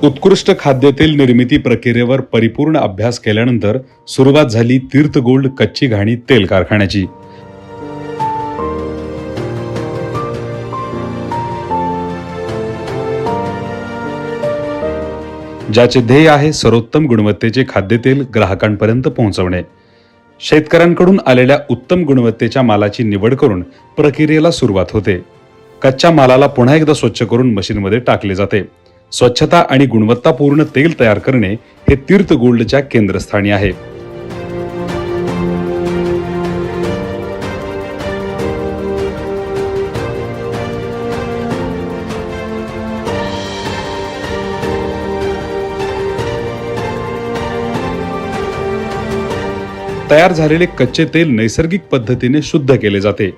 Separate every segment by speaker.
Speaker 1: उत्कृष्ट खाद्यतेल निर्मिती प्रक्रियेवर परिपूर्ण अभ्यास केल्यानंतर सुरुवात झाली तीर्थ गोल्ड कच्ची घाणी तेल कारखान्याची। ज्याचे ध्येय आहे सर्वोत्तम गुणवत्तेचे खाद्यतेल ग्राहकांपर्यंत पोहोचवणे। शेतकऱ्यांकडून आलेल्या उत्तम गुणवत्तेच्या मालाची निवड करून प्रक्रियेला सुरुवात होते। कच्च्या मालाला पुन्हा एकदा स्वच्छ करून मशीनमध्ये टाकले जाते। स्वच्छता आणि गुणवत्तापूर्ण तेल तयार करणे हे तीर्थ गोल्डच्या केंद्रस्थानी आहे। तयार झालेले कच्चे तेल नैसर्गिक पद्धतीने शुद्ध केले जाते।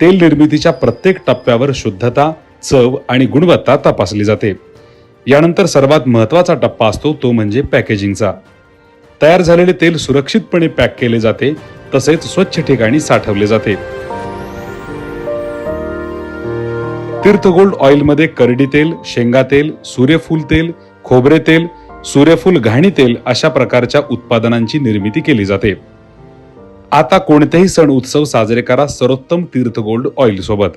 Speaker 1: तेल निर्मितीच्या प्रत्येक टप्प्यावर शुद्धता, चव आणि गुणवत्ता तपासली जाते। यानंतर सर्वात महत्त्वाचा टप्पा असतो तो म्हणजे पॅकेजिंगचा। तयार झालेले तेल सुरक्षितपणे पॅक केले जाते, तसेच स्वच्छ ठिकाणी साठवले जाते। तीर्थ गोल्ड ऑइलमध्ये करडी तेल, शेंगा तेल, सूर्यफूल तेल, खोबरे तेल, सूर्यफूल घाणी तेल अशा प्रकारच्या उत्पादनांची निर्मिती केली जाते। आता कोणतेही सण उत्सव साजरे करा सर्वोत्तम तीर्थ गोल्ड ऑइल सोबत।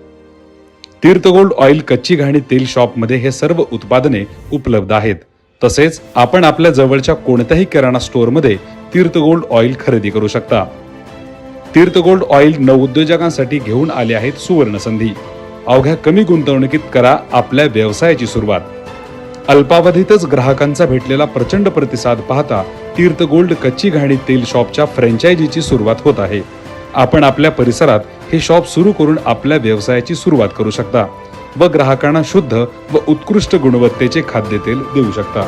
Speaker 1: तीर्थ गोल्ड ऑइल कच्ची घाणी तेल शॉप मध्ये हे सर्व उत्पादने उपलब्ध आहेत। तसेच आपण आपल्या जवळच्या कोणत्याही किराणा स्टोअर मध्ये तीर्थ गोल्ड ऑइल खरेदी करू शकता। तीर्थ गोल्ड ऑइल नवउद्योजकांसाठी घेऊन आले आहेत सुवर्ण संधी। अवघ्या कमी गुंतवणुकीत करा आपल्या व्यवसायाची सुरुवात। अल्पावधीतच ग्राहकांचा भेटलेला प्रचंड प्रतिसाद पाहता तीर्थ गोल्ड कच्ची घाणी तेल शॉपच्या फ्रँचायझीची सुरुवात होत आहे। आपण आपल्या परिसरात हे शॉप सुरू करून आपल्या व्यवसायाची सुरुवात करू शकता व ग्राहकांना शुद्ध व उत्कृष्ट गुणवत्तेचे खाद्यतेल देऊ शकता।